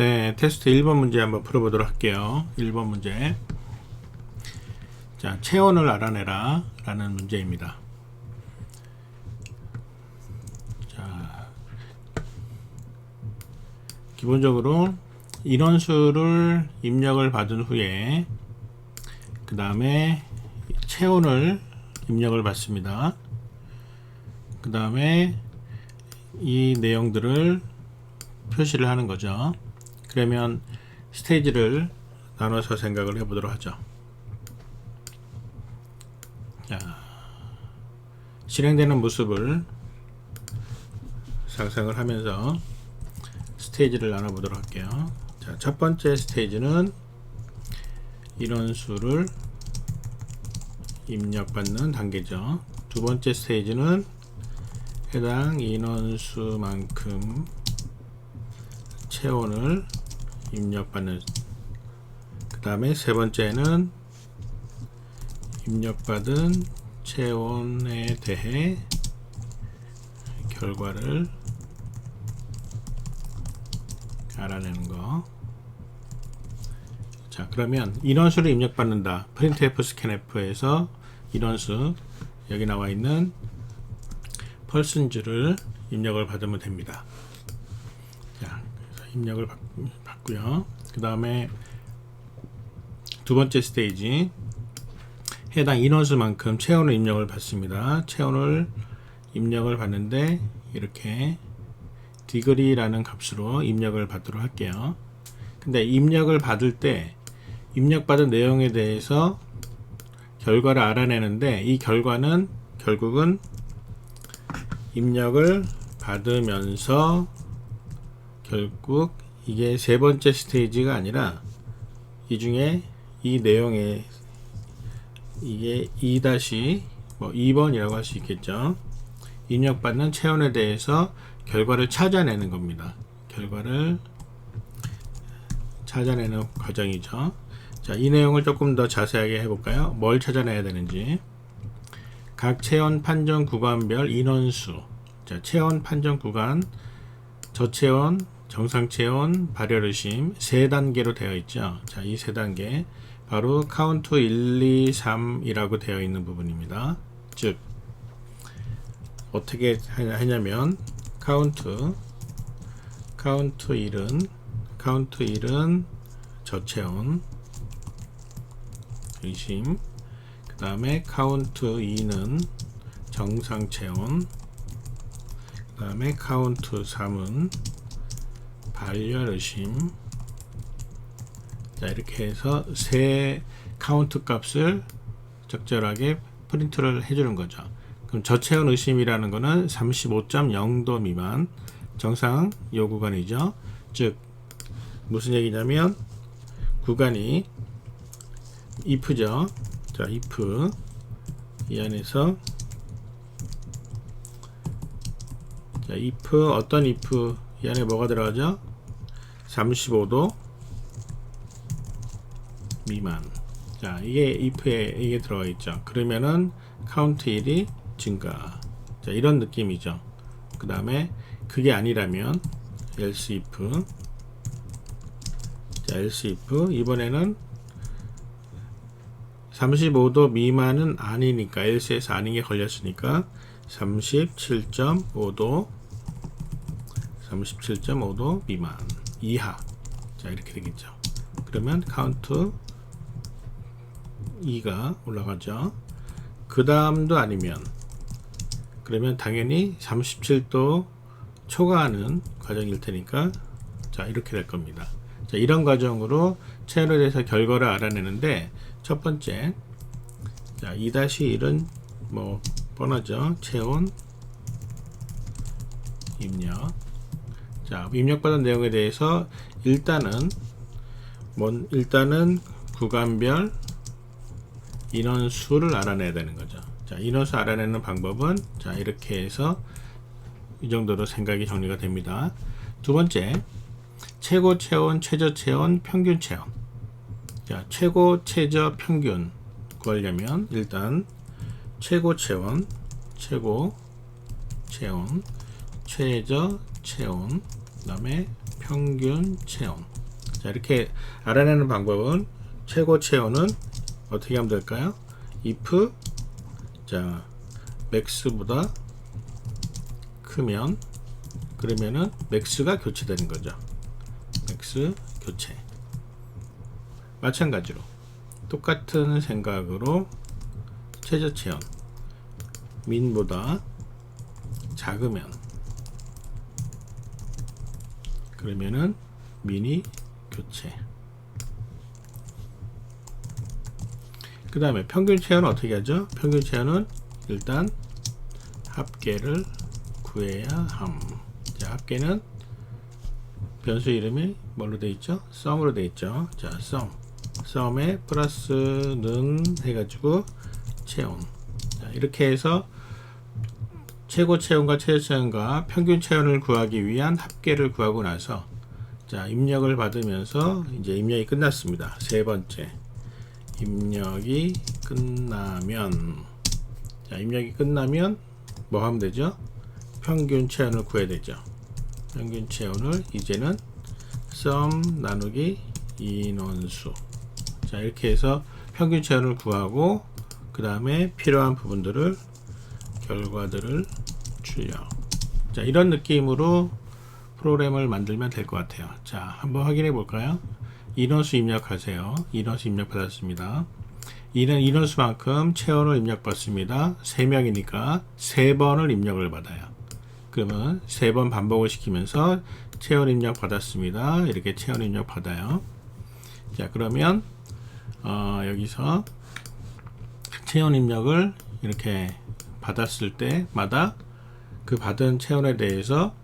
네, 테스트 1번 문제 한번 풀어보도록 할게요. 1번 문제. 자, 체온을 알아내라 라는 문제입니다. 자, 기본적으로 인원수를 입력을 받은 후에 그 다음에 체온을 입력을 받습니다. 그 다음에 이 내용들을 표시를 하는 거죠. 그러면 스테이지를 나눠서 생각을 해보도록 하죠. 자, 실행되는 모습을 상상을 하면서 스테이지를 나눠보도록 할게요. 자, 첫 번째 스테이지는 인원수를 입력받는 단계죠. 두 번째 스테이지는 해당 인원수만큼 체온을 입력받는, 그 다음에 세 번째는 입력받은 체온에 대해 결과를 알아내는 거. 자, 그러면 인원수를 입력받는다. printf scanf에서 인원수, 여기 나와 있는 persons를 입력을 받으면 됩니다. 자, 그래서 입력을 받고요. 그 다음에 두 번째 스테이지, 해당 인원수만큼 체온을 입력을 받습니다. 체온을 입력을 받는데 이렇게 degree라는 값으로 입력을 받도록 할게요. 근데 입력을 받을 때 입력받은 내용에 대해서 결과를 알아내는데, 이 결과는 결국은 입력을 받으면서 결국 이게 세 번째 스테이지가 아니라 이 중에 이 내용에 이게 2-2번이라고 할 수 있겠죠. 입력받는 체온에 대해서 결과를 찾아내는 겁니다. 결과를 찾아내는 과정이죠. 자, 이 내용을 조금 더 자세하게 해볼까요? 뭘 찾아내야 되는지. 각 체온 판정 구간별 인원수. 자, 체온 판정 구간, 저체온, 정상체온, 발열의심 세 단계로 되어 있죠. 자, 이 세 단계 바로 카운트 1, 2, 3이라고 되어 있는 부분입니다. 즉 어떻게 하냐면 카운트 1은 저체온 의심, 그 다음에 카운트 2는 정상체온, 그 다음에 카운트 3은 발열의심. 자, 이렇게 해서 세 카운트 값을 적절하게 프린트를 해주는 거죠. 그럼 저체온 의심이라는 거는 35.0도 미만, 정상 요 구간이죠. 즉 무슨 얘기냐면 구간이 if죠. 자, if 이 안에서, 자, if 어떤 if 이 안에 뭐가 들어가죠? 35도 미만. 자, 이게 if에 이게 들어가 있죠. 그러면은 카운트 1이 증가. 자, 이런 느낌이죠. 그 다음에 그게 아니라면 else if. 자, else if 이번에는 35도 미만은 아니니까, else에서 아닌 게 걸렸으니까 37.5도 미만 이하. 자, 이렇게 되겠죠. 그러면 카운트 2가 올라가죠. 그 다음도 아니면, 그러면 당연히 37도 초과하는 과정일 테니까, 자, 이렇게 될 겁니다. 자, 이런 과정으로 체온에 대해서 결과를 알아내는데, 첫 번째, 자, 2-1은 뭐 뻔하죠. 체온 입력. 자, 입력받은 내용에 대해서 일단은 구간별 인원수를 알아내야 되는 거죠. 자, 인원수 알아내는 방법은, 자, 이렇게 해서 이 정도로 생각이 정리가 됩니다. 두 번째, 최고 체온, 최저 체온, 평균 체온. 자, 최고, 최저, 평균 구하려면 일단 최고 체온, 최저 체온, 그 다음에 평균 체온. 자, 이렇게 알아내는 방법은 최고 체온은 어떻게 하면 될까요? if 자 max보다 크면 그러면은 max가 교체되는 거죠. max 교체. 마찬가지로 똑같은 생각으로 최저 체온 min보다 작으면 그러면은 min이 교체. 그 다음에 평균 체온은 어떻게 하죠? 평균 체온은 일단 합계를 구해야 함. 자, 합계는 변수 이름이 뭘로 되어 있죠? sum으로 되어 있죠. 자, sum에 플러스는 해가지고 체온. 자, 이렇게 해서 최고 체온과 최저 체온과 평균 체온을 구하기 위한 합계를 구하고 나서 자, 입력을 받으면서 이제 입력이 끝났습니다. 세 번째. 입력이 끝나면 자, 입력이 끝나면 뭐 하면 되죠? 평균 체온을 구해야 되죠. 평균 체온을 이제는 sum 나누기 인원수. 자, 이렇게 해서 평균 체온을 구하고 그 다음에 필요한 부분들을 결과들을 출력. 자, 이런 느낌으로 프로그램을 만들면 될 것 같아요. 자, 한번 확인해 볼까요? 인원수 입력하세요. 인원수 입력 받았습니다. 이는 인원수만큼 체온을 입력받습니다. 3명이니까 3번을 입력을 받아요. 그러면 3번 반복을 시키면서 체온 입력 받았습니다. 이렇게 체온 입력 받아요. 자, 그러면 여기서 체온 입력을 이렇게 받았을 때마다 그 받은 체온에 대해서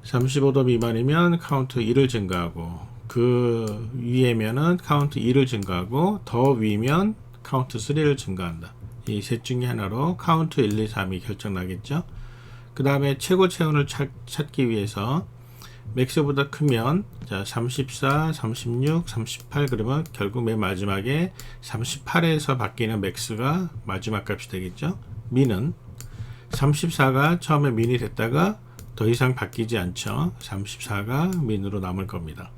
35도 미만이면 카운트 1을 증가하고 그 위에면은 카운트 2를 증가하고 더 위면 카운트 3를 증가한다. 이 셋 중에 하나로 카운트 1, 2, 3이 결정나겠죠. 그 다음에 최고 체온을 찾기 위해서 맥스보다 크면 자 34, 36, 38 그러면 결국 맨 마지막에 38에서 바뀌는 맥스가 마지막 값이 되겠죠. 민은 34가 처음에 민이 됐다가 더 이상 바뀌지 않죠. 34가 민으로 남을 겁니다.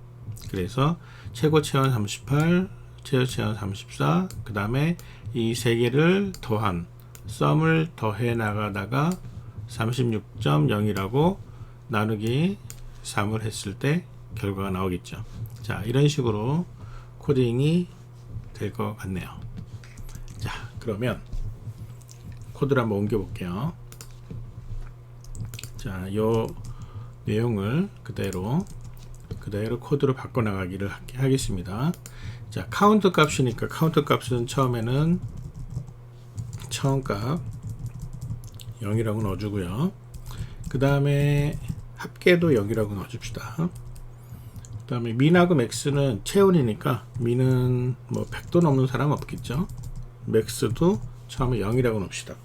그래서 최고 체온 38, 최저 체온 34, 그 다음에 이 세 개를 더한 썸을 더해 나가다가 36.0이라고 나누기 3을 했을 때 결과가 나오겠죠. 자, 이런 식으로 코딩이 될 것 같네요. 자, 그러면 코드를 한번 옮겨 볼게요. 자, 요 내용을 그대로 코드로 바꿔 나가기를 하겠습니다. 자, 카운트 값이니까 카운트 값은 처음에는 처음 값 0이라고 넣어주고요. 그 다음에 합계도 0이라고 넣어줍시다. 그 다음에 민하고 맥스는 체온이니까 민은 뭐 100도 넘는 사람 없겠죠. 맥스도 처음에 0이라고 넣읍시다.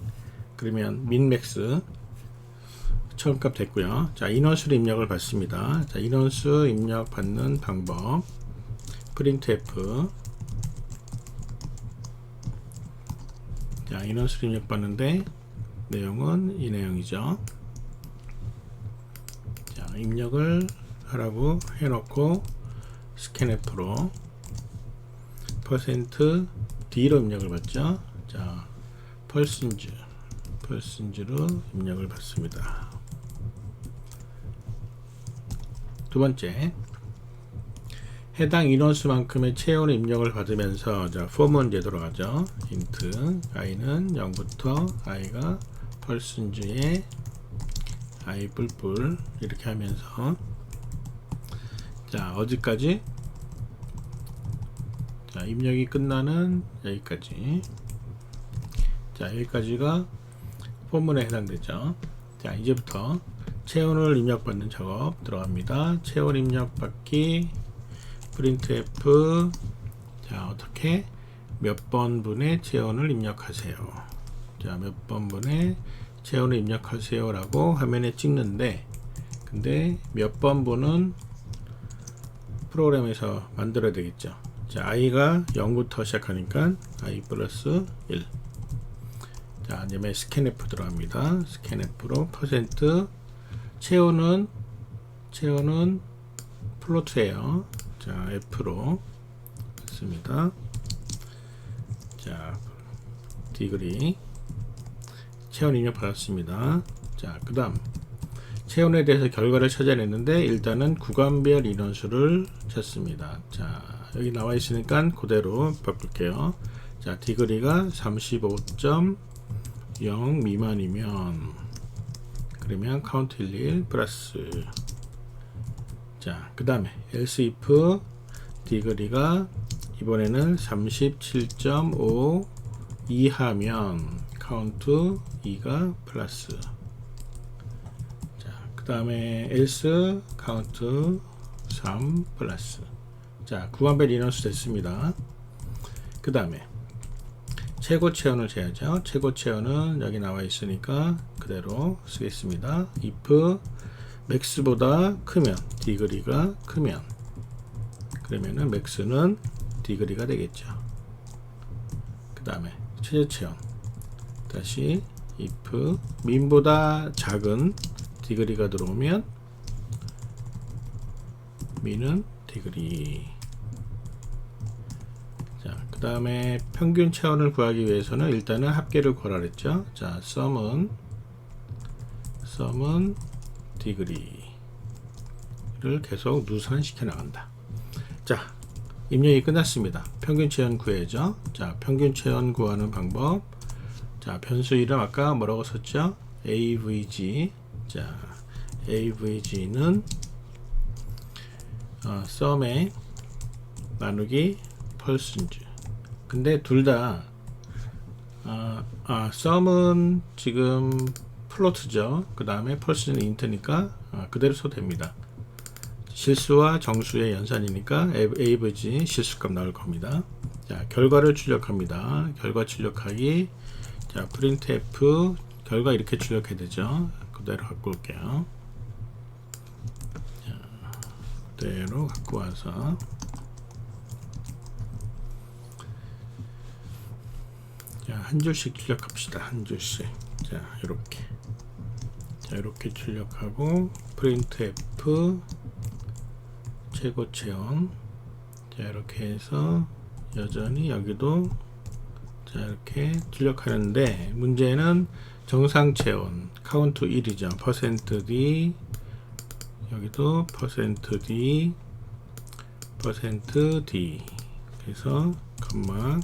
그러면 민 맥스 처음 값 됐고요. 자, 인원수를 입력을 받습니다. 자, 인원수 입력 받는 방법 printf 자, 인원수를 입력 받는데 내용은 이 내용이죠. 자, 입력을 하라고 해놓고 scanf로 %d로 입력을 받죠. 자, percents로 입력을 받습니다. 두 번째, 해당 인원수만큼의 체온을 입력을 받으면서 자, form은 이제 들어가죠. int i는 0부터 i가 percents에 i 뿔뿔 이렇게 하면서 자, 어디까지? 자, 입력이 끝나는 여기까지. 자, 여기까지가 포문에 해당되죠. 자, 이제부터 체온을 입력받는 작업 들어갑니다. 체온 입력받기 printf 자, 어떻게 몇 번분의 체온을 입력하세요. 자, 몇 번분의 체온을 입력하세요 라고 화면에 찍는데 근데 몇 번분은 프로그램에서 만들어야 되겠죠. 자, i가 0부터 시작하니까 i 플러스 1 자, 이제 scanf 들어갑니다. scanf로 %체온은 플로트예요. 자, F로 했습니다. 자, 디그리 체온 입력 받았습니다. 자, 그 다음 체온에 대해서 결과를 찾아냈는데 일단은 구간별 인원수를 찾습니다. 자, 여기 나와 있으니까 그대로 바꿀게요. 자, 디그리가 35.0 미만이면 그러면 카운트 11 플러스. 자, 그 다음에 else if 디그리가 이번에는 37.5 이하면 카운트 2가 플러스. 자, 그 다음에 else 카운트 3 플러스. 자, 구간별 인원수 됐습니다. 그 다음에 최고 체온을 재야죠. 최고 체온은 여기 나와 있으니까 그대로 쓰겠습니다. if max보다 크면 디그리가 크면 그러면은 max는 디그리가 되겠죠. 그 다음에 최저 체온 다시 if 민보다 작은 디그리가 들어오면 민은 디그리. 자, 그 다음에 평균 체온을 구하기 위해서는 일단은 합계를 구하라 그랬죠. 자, sum은 디그리를 계속 누산시켜 나간다. 자, 입력이 끝났습니다. 평균 체온 구해야죠. 자, 평균 체온 구하는 방법. 자, 변수 이름 아까 뭐라고 썼죠? avg. 자, avg는 sum에 나누기 percentage. 근데 둘 다 sum은 지금 플로트죠. 그 다음에 percent는 int니까 그대로 써도 됩니다. 실수와 정수의 연산이니까 avg 실수값 나올 겁니다. 자, 결과를 출력합니다. 결과 출력하기. 자, printf 결과 이렇게 출력해야 되죠. 그대로 갖고 올게요. 자, 그대로 갖고 와서 자, 한 줄씩 출력합시다. 한 줄씩. 자, 이렇게. 자, 이렇게 출력하고 printf 최고 체온. 자, 이렇게 해서 여전히 여기도 자, 이렇게 출력하는데 문제는 정상 체온 카운트 1이죠. %d 여기도 %d 그래서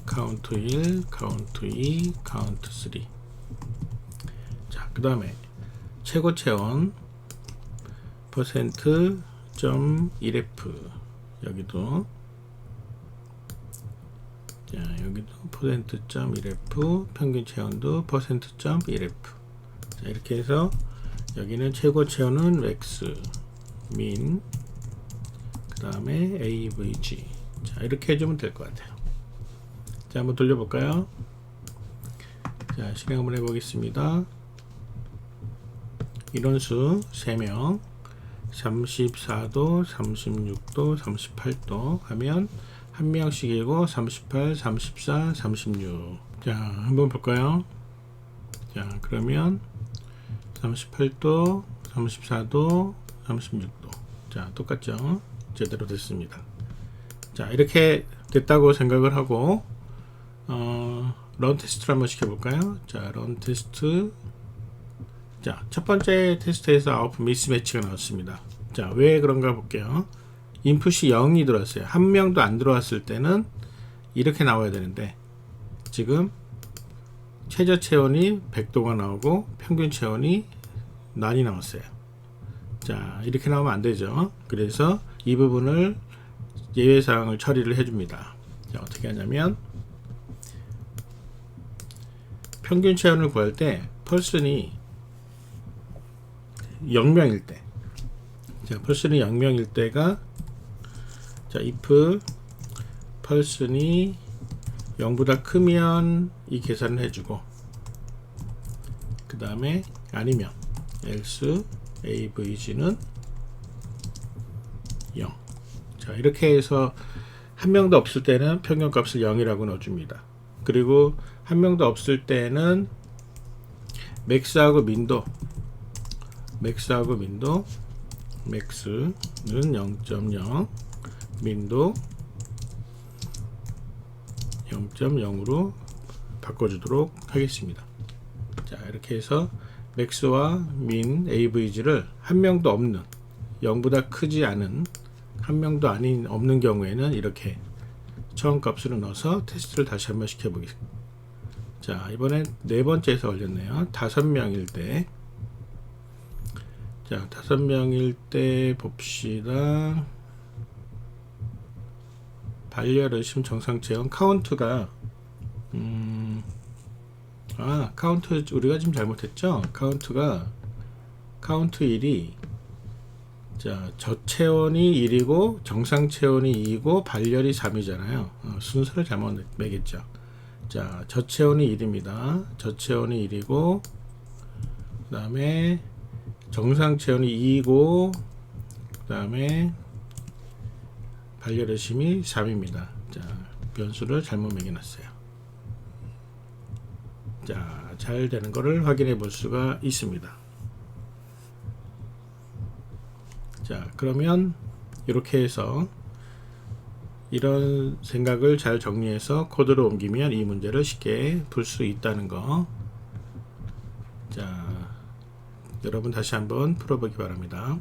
카운트 1 카운트 2 카운트 3. 자, 그 다음에 최고 체온 %.1f 여기도 자, 여기도 %.1f 평균 체온도 %.1f. 자, 이렇게 해서 여기는 최고 체온은 max min 그 다음에 avg. 자, 이렇게 해주면 될 것 같아요. 자, 한번 돌려볼까요? 자, 실행 한번 해보겠습니다. 인원수 3명 34도 36도 38도 하면 한 명씩이고 38 34 36. 자, 한번 볼까요? 자, 그러면 38도 34도 36도. 자, 똑같죠? 제대로 됐습니다. 자, 이렇게 됐다고 생각을 하고 런 테스트를 한번 시켜볼까요? 자, 런 테스트. 자, 첫 번째 테스트에서 아웃풋 미스매치가 나왔습니다. 자, 왜 그런가 볼게요. 인풋이 0이 들어왔어요. 한 명도 안 들어왔을 때는 이렇게 나와야 되는데 지금 최저 체온이 100도가 나오고 평균 체온이 난이 나왔어요. 자, 이렇게 나오면 안 되죠. 그래서 이 부분을 예외사항을 처리를 해줍니다. 자, 어떻게 하냐면 평균 체온을 구할 때 펄슨이 0명일 때, 자, 펄슨이 0명일 때가 자, if 펄슨이 0보다 크면 이 계산을 해주고 그 다음에 아니면 else avg는 0. 자, 이렇게 해서 한 명도 없을 때는 평균값을 0이라고 넣어줍니다. 그리고 한 명도 없을 때는 맥스하고 민도 max는 0.0, 민도 0.0으로 바꿔주도록 하겠습니다. 자, 이렇게 해서 맥스와 민 avg를 한 명도 없는, 0보다 크지 않은, 한 명도 아닌 없는 경우에는 이렇게 처음 값으로 넣어서 테스트를 다시 한번 시켜보겠습니다. 자, 이번엔 네 번째에서 걸렸네요. 5명일 때. 자, 5명일 때 봅시다. 반려르심 정상 체온 카운트가 카운트 우리가 지금 잘못했죠. 카운트 1이 자, 저체온이 1이고 정상 체온이 2이고 발열이 3이잖아요. 순서를 잘못 매겼죠. 자, 저체온이 1입니다. 저체온이 1이고 그 다음에 정상 체온이 2이고 그 다음에 발열의심이 3입니다. 자, 변수를 잘못 매겨놨어요. 자, 잘 되는 것을 확인해 볼 수가 있습니다. 자, 그러면 이렇게 해서 이런 생각을 잘 정리해서 코드로 옮기면 이 문제를 쉽게 풀 수 있다는 거. 자, 여러분 다시 한번 풀어보기 바랍니다.